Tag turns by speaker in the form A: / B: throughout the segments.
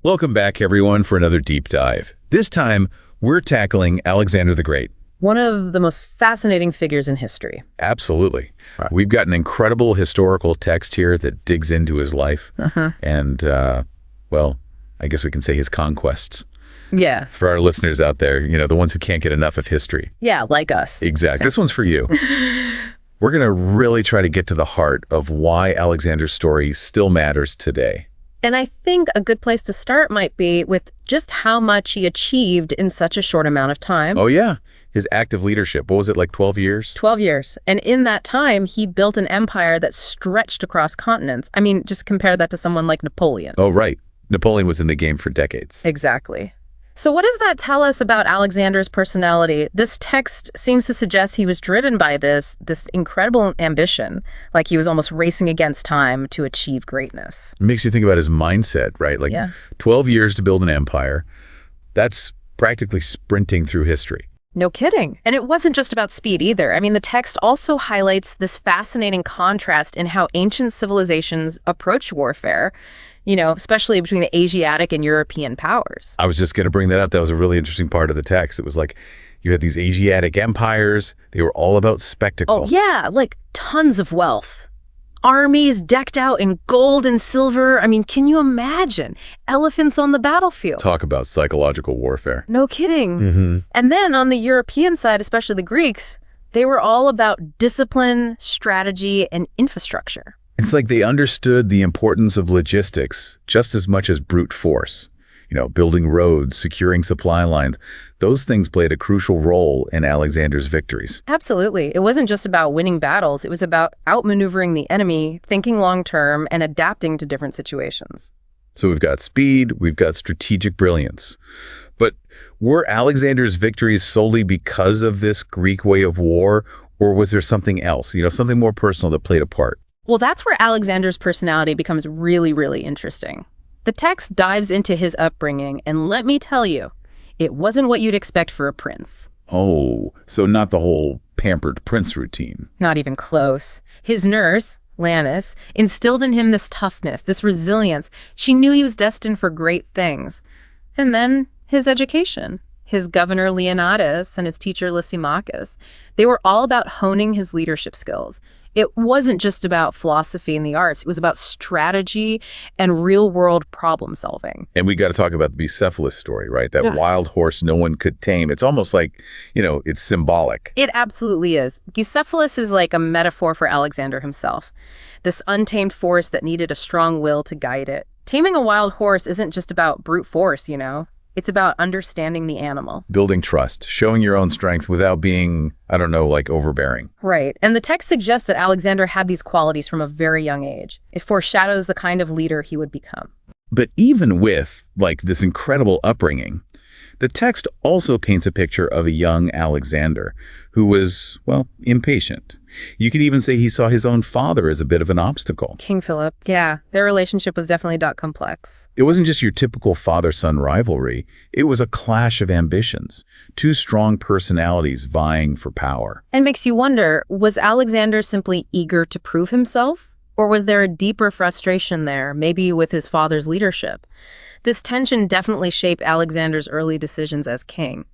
A: Welcome back, everyone, for another deep dive. This time, we're tackling Alexander the Great.
B: One of the most fascinating figures in history.
A: Absolutely. We've got an incredible historical text here that digs into his life and, well, I guess we can say his conquests.
B: Yeah.
A: For our listeners out there, you know, the ones who can't get enough of history.
B: Yeah, like us.
A: Exactly. This one's for you. We're going to really try to get to the heart of why Alexander's story still matters today.
B: And I think a good place to start might be with just how much he achieved in such a short amount of time.
A: Oh, yeah. His active leadership. What was it, like 12 years?
B: 12 years. And in that time, he built an empire that stretched across continents. I mean, just compare that to someone like Napoleon.
A: Oh, right. Napoleon was in the game for decades.
B: Exactly. So what does that tell us about Alexander's personality? This text seems to suggest he was driven by this incredible ambition, like he was almost racing against time to achieve greatness.
A: It makes you think about his mindset, right? Like 12 years to build an empire, that's practically sprinting through history.
B: No kidding. And it wasn't just about speed either. I mean, the text also highlights this fascinating contrast in how ancient civilizations approach warfare, you know, especially between the Asiatic and European powers.
A: I was just going to bring that up. That was a really interesting part of the text. It was like you had these Asiatic empires. They were all about spectacle.
B: Oh, yeah, like tons of wealth. Armies decked out in gold and silver. I mean, can you imagine? Elephants on the battlefield.
A: Talk about psychological warfare.
B: No kidding. And then on the European side, especially the Greeks, they were all about discipline, strategy, and infrastructure.
A: It's like they understood the importance of logistics just as much as brute force. You know, building roads, securing supply lines. Those things played a crucial role in Alexander's victories.
B: Absolutely. It wasn't just about winning battles. It was about outmaneuvering the enemy, thinking long-term, and adapting to different situations.
A: So we've got speed, we've got strategic brilliance. But were Alexander's victories solely because of this Greek way of war, or was there something else, you know, something more personal that played a part?
B: Well, that's where Alexander's personality becomes really, really interesting. The text dives into his upbringing, and let me tell you, it wasn't what you'd expect for a prince.
A: Oh, so not the whole pampered prince routine.
B: Not even close. His nurse, Lannis, instilled in him this toughness, this resilience. She knew he was destined for great things. And then his education. His governor Leonidas and his teacher Lysimachus, they were all about honing his leadership skills. It wasn't just about philosophy and the arts. It was about strategy and real-world problem solving.
A: And we got to talk about the Bucephalus story, right? That wild horse no one could tame. It's almost like, you know, it's symbolic.
B: It absolutely is. Bucephalus is like a metaphor for Alexander himself. This untamed force that needed a strong will to guide it. Taming a wild horse isn't just about brute force, you know? It's about understanding the animal.
A: Building trust, showing your own strength without being, I don't know, like overbearing.
B: Right. And the text suggests that Alexander had these qualities from a very young age. It foreshadows the kind of leader he would become.
A: But even with, like, this incredible upbringing, the text also paints a picture of a young Alexander who was, well, impatient. You could even say he saw his own father as a bit of an obstacle.
B: King Philip, yeah, their relationship was definitely complex.
A: It wasn't just your typical father-son rivalry. It was a clash of ambitions, two strong personalities vying for power.
B: And makes you wonder, was Alexander simply eager to prove himself? Or was there a deeper frustration there, maybe with his father's leadership? This tension definitely shaped Alexander's early decisions as king.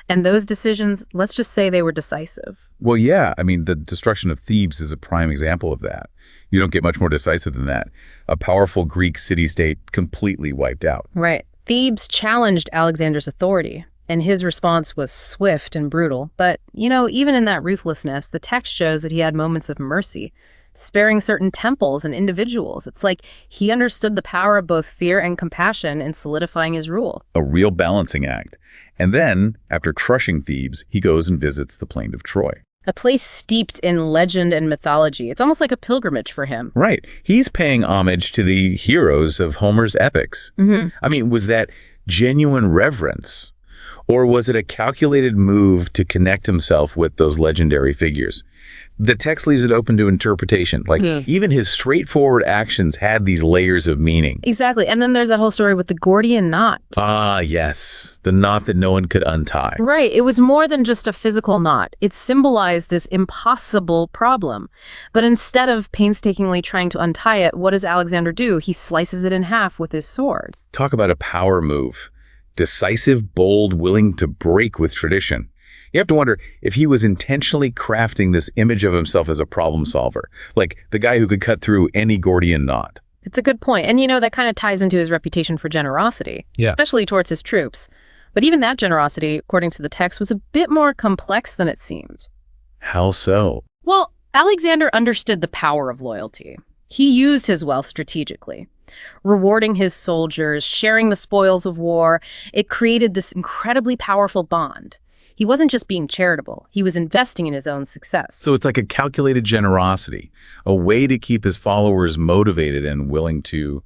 B: And those decisions, let's just say they were decisive.
A: Well, yeah. I mean, the destruction of Thebes is a prime example of that. You don't get much more decisive than that. A powerful Greek city-state completely wiped out.
B: Right. Thebes challenged Alexander's authority, and his response was swift and brutal. But, you know, even in that ruthlessness, the text shows that he had moments of mercy, sparing certain temples and individuals. It's like he understood the power of both fear and compassion in solidifying his rule.
A: A real balancing act. And then, after crushing Thebes, he goes and visits the plain of Troy.
B: A place steeped in legend and mythology. It's almost like a pilgrimage for him.
A: Right. He's paying homage to the heroes of Homer's epics. I mean, was that genuine reverence? Or was it a calculated move to connect himself with those legendary figures? The text leaves it open to interpretation. Like, even his straightforward actions had these layers of meaning.
B: Exactly. And then there's that whole story with the Gordian knot.
A: Ah, yes. The knot that no one could untie.
B: Right. It was more than just a physical knot. It symbolized this impossible problem. But instead of painstakingly trying to untie it, what does Alexander do? He slices it in half with his sword.
A: Talk about a power move. Decisive, bold, willing to break with tradition. You have to wonder if he was intentionally crafting this image of himself as a problem solver, like the guy who could cut through any Gordian knot.
B: It's a good point. And that kind of ties into his reputation for generosity, especially towards his troops. But even that generosity, according to the text, was a bit more complex than it seemed.
A: How so?
B: Well, Alexander understood the power of loyalty. He used his wealth strategically, rewarding his soldiers, sharing the spoils of war. It created this incredibly powerful bond. He wasn't just being charitable, he was investing in his own success.
A: So it's like a calculated generosity, a way to keep his followers motivated and willing to,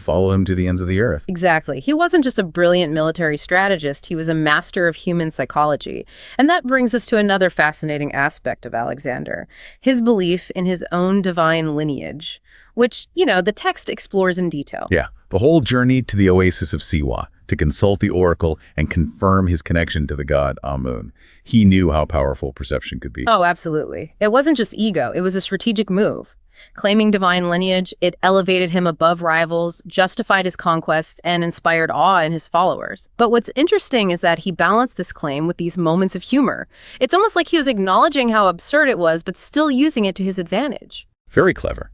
A: follow him to the ends of the earth.
B: Exactly. He wasn't just a brilliant military strategist, he was a master of human psychology. And that brings us to another fascinating aspect of Alexander, his belief in his own divine lineage, which, the text explores in detail.
A: Yeah, the whole journey to the oasis of Siwa, to consult the oracle and confirm his connection to the god Amun. He knew how powerful perception could be.
B: Oh, absolutely. It wasn't just ego, it was a strategic move. Claiming divine lineage, it elevated him above rivals, justified his conquest, and inspired awe in his followers. But what's interesting is that he balanced this claim with these moments of humor. It's almost like he was acknowledging how absurd it was, but still using it to his advantage.
A: Very clever.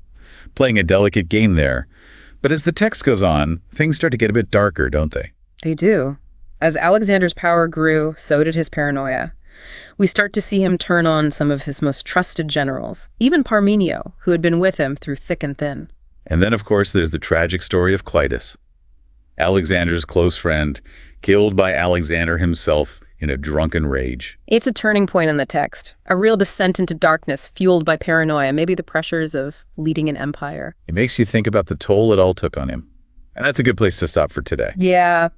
A: Playing a delicate game there. But as the text goes on, things start to get a bit darker, don't they?
B: They do. As Alexander's power grew, so did his paranoia. We start to see him turn on some of his most trusted generals, even Parmenio, who had been with him through thick and thin.
A: And then, of course, there's the tragic story of Clitus, Alexander's close friend, killed by Alexander himself in a drunken rage.
B: It's a turning point in the text, a real descent into darkness fueled by paranoia, maybe the pressures of leading an empire.
A: It makes you think about the toll it all took on him. And that's a good place to stop for today.
B: Yeah.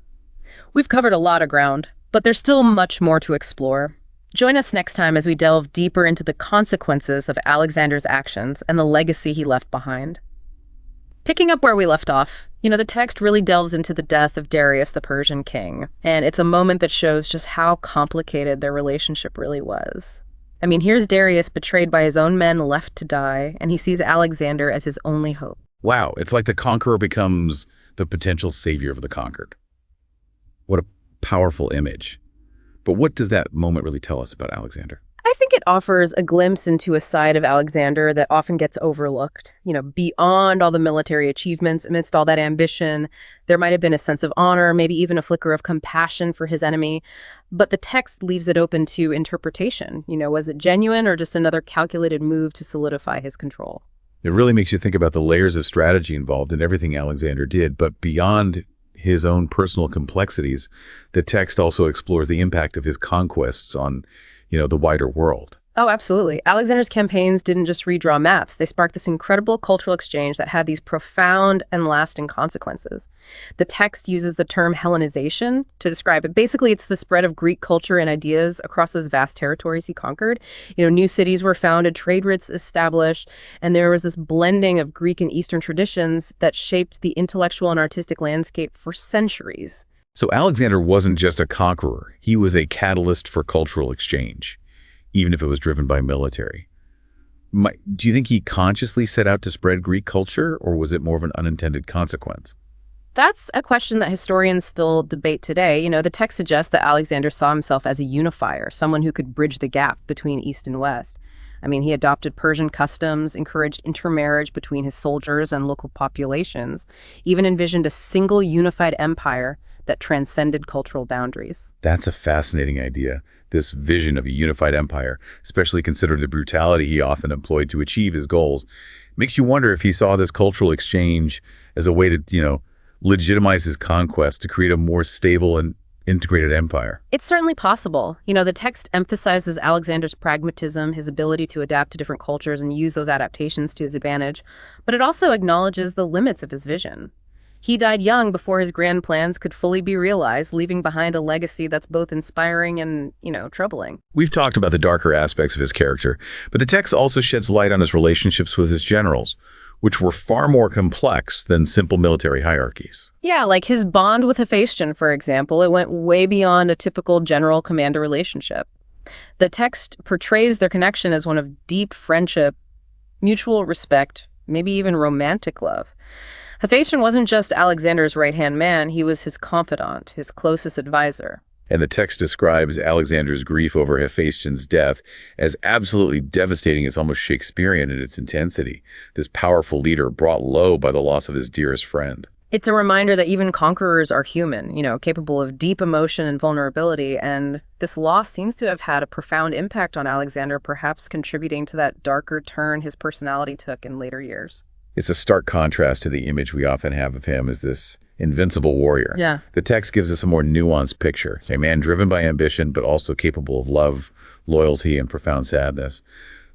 B: We've covered a lot of ground, but there's still much more to explore. Join us next time as we delve deeper into the consequences of Alexander's actions and the legacy he left behind. Picking up where we left off, the text really delves into the death of Darius, the Persian king, and it's a moment that shows just how complicated their relationship really was. Here's Darius betrayed by his own men, left to die, and he sees Alexander as his only hope.
A: Wow, it's like the conqueror becomes the potential savior of the conquered. What a powerful image. But what does that moment really tell us about Alexander?
B: I think it offers a glimpse into a side of Alexander that often gets overlooked. Beyond all the military achievements, amidst all that ambition, there might have been a sense of honor, maybe even a flicker of compassion for his enemy. But the text leaves it open to interpretation. Was it genuine or just another calculated move to solidify his control?
A: It really makes you think about the layers of strategy involved in everything Alexander did, but beyond his own personal complexities, the text also explores the impact of his conquests on, the wider world.
B: Oh, absolutely. Alexander's campaigns didn't just redraw maps. They sparked this incredible cultural exchange that had these profound and lasting consequences. The text uses the term Hellenization to describe it. Basically, it's the spread of Greek culture and ideas across those vast territories he conquered. New cities were founded, trade routes established, and there was this blending of Greek and Eastern traditions that shaped the intellectual and artistic landscape for centuries.
A: So Alexander wasn't just a conqueror. He was a catalyst for cultural exchange, even if it was driven by military. Do you think he consciously set out to spread Greek culture, or was it more of an unintended consequence?
B: That's a question that historians still debate today. The text suggests that Alexander saw himself as a unifier, someone who could bridge the gap between East and West. He adopted Persian customs, encouraged intermarriage between his soldiers and local populations, even envisioned a single unified empire that transcended cultural boundaries.
A: That's a fascinating idea, this vision of a unified empire, especially considering the brutality he often employed to achieve his goals. Makes you wonder if he saw this cultural exchange as a way to, legitimize his conquest, to create a more stable and integrated empire.
B: It's certainly possible. The text emphasizes Alexander's pragmatism, his ability to adapt to different cultures and use those adaptations to his advantage, but it also acknowledges the limits of his vision. He died young before his grand plans could fully be realized, leaving behind a legacy that's both inspiring and, troubling.
A: We've talked about the darker aspects of his character, but the text also sheds light on his relationships with his generals, which were far more complex than simple military hierarchies.
B: Yeah, like his bond with Hephaestion, for example, it went way beyond a typical general-commander relationship. The text portrays their connection as one of deep friendship, mutual respect, maybe even romantic love. Hephaestion wasn't just Alexander's right-hand man, he was his confidant, his closest advisor.
A: And the text describes Alexander's grief over Hephaestion's death as absolutely devastating. It's almost Shakespearean in its intensity. This powerful leader brought low by the loss of his dearest friend.
B: It's a reminder that even conquerors are human, capable of deep emotion and vulnerability, and this loss seems to have had a profound impact on Alexander, perhaps contributing to that darker turn his personality took in later years.
A: It's a stark contrast to the image we often have of him as this invincible warrior.
B: Yeah.
A: The text gives us a more nuanced picture, a man driven by ambition, but also capable of love, loyalty, and profound sadness.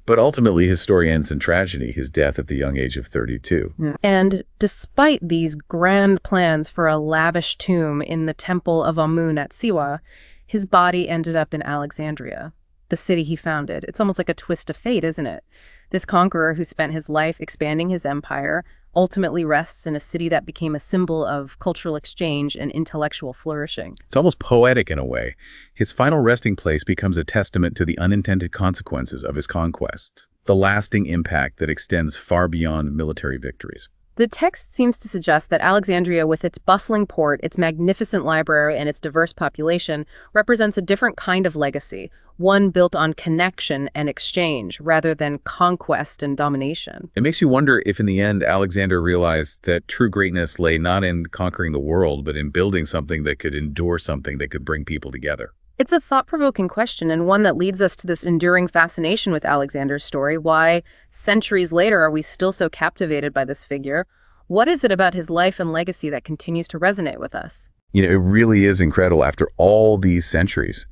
A: But ultimately, his story ends in tragedy, his death at the young age of 32.
B: And despite these grand plans for a lavish tomb in the temple of Amun at Siwa, his body ended up in Alexandria, the city he founded. It's almost like a twist of fate, isn't it? This conqueror who spent his life expanding his empire ultimately rests in a city that became a symbol of cultural exchange and intellectual flourishing.
A: It's almost poetic in a way. His final resting place becomes a testament to the unintended consequences of his conquest, the lasting impact that extends far beyond military victories.
B: The text seems to suggest that Alexandria, with its bustling port, its magnificent library, and its diverse population, represents a different kind of legacy, one built on connection and exchange, rather than conquest and domination.
A: It makes you wonder if in the end Alexander realized that true greatness lay not in conquering the world, but in building something that could endure, something that could bring people together.
B: It's a thought-provoking question, and one that leads us to this enduring fascination with Alexander's story. Why, centuries later, are we still so captivated by this figure? What is it about his life and legacy that continues to resonate with us?
A: It really is incredible. After all these centuries,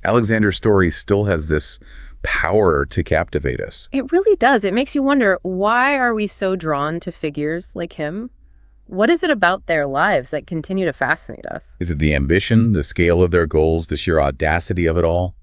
A: Alexander's story still has this power to captivate us.
B: It really does. It makes you wonder, why are we so drawn to figures like him? What is it about their lives that continue to fascinate us?
A: Is it the ambition, the scale of their goals, the sheer audacity of it all?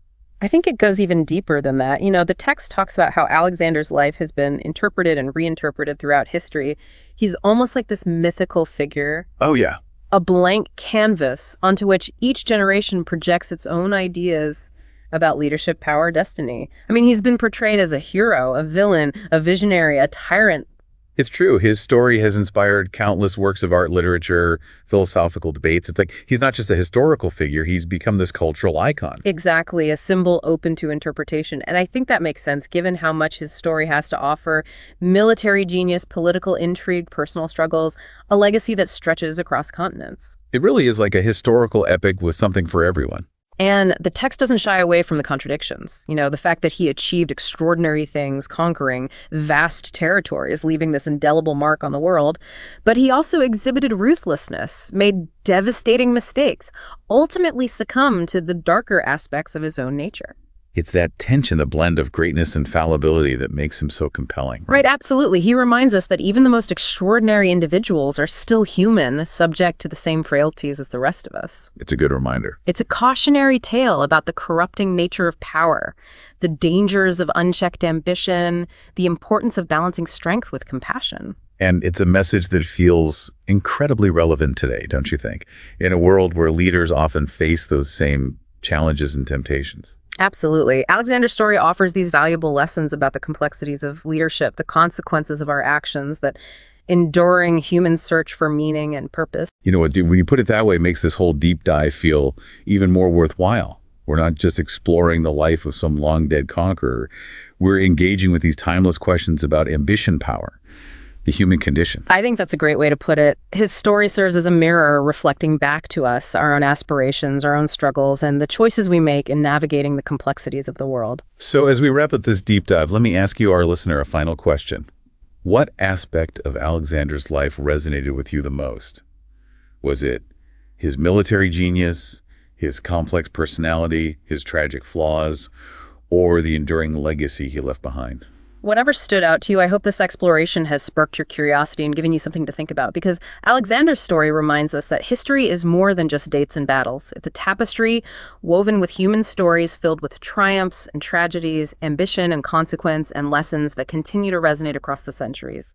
B: I think it goes even deeper than that. The text talks about how Alexander's life has been interpreted and reinterpreted throughout history. He's almost like this mythical figure.
A: Oh, yeah.
B: A blank canvas onto which each generation projects its own ideas about leadership, power, destiny. He's been portrayed as a hero, a villain, a visionary, a tyrant.
A: It's true. His story has inspired countless works of art, literature, philosophical debates. It's like he's not just a historical figure, he's become this cultural icon.
B: Exactly, a symbol open to interpretation. And I think that makes sense given how much his story has to offer: military genius, political intrigue, personal struggles, a legacy that stretches across continents.
A: It really is like a historical epic with something for everyone.
B: And the text doesn't shy away from the contradictions. The fact that he achieved extraordinary things, conquering vast territories, leaving this indelible mark on the world. But he also exhibited ruthlessness, made devastating mistakes, ultimately succumbed to the darker aspects of his own nature.
A: It's that tension, the blend of greatness and fallibility that makes him so compelling.
B: Right, absolutely. He reminds us that even the most extraordinary individuals are still human, subject to the same frailties as the rest of us.
A: It's a good reminder.
B: It's a cautionary tale about the corrupting nature of power, the dangers of unchecked ambition, the importance of balancing strength with compassion.
A: And it's a message that feels incredibly relevant today, don't you think? In a world where leaders often face those same challenges and temptations.
B: Absolutely. Alexander's story offers these valuable lessons about the complexities of leadership, the consequences of our actions, that enduring human search for meaning and purpose.
A: You know what, dude, when you put it that way, it makes this whole deep dive feel even more worthwhile. We're not just exploring the life of some long-dead conqueror. We're engaging with these timeless questions about ambition, power, the human condition.
B: I think that's a great way to put it. His story serves as a mirror reflecting back to us our own aspirations, our own struggles, and the choices we make in navigating the complexities of the world.
A: So as we wrap up this deep dive, let me ask you, our listener, a final question. What aspect of Alexander's life resonated with you the most? Was it his military genius, his complex personality, his tragic flaws, or the enduring legacy he left behind?
B: Whatever stood out to you, I hope this exploration has sparked your curiosity and given you something to think about, because Alexander's story reminds us that history is more than just dates and battles. It's a tapestry woven with human stories filled with triumphs and tragedies, ambition and consequence, and lessons that continue to resonate across the centuries.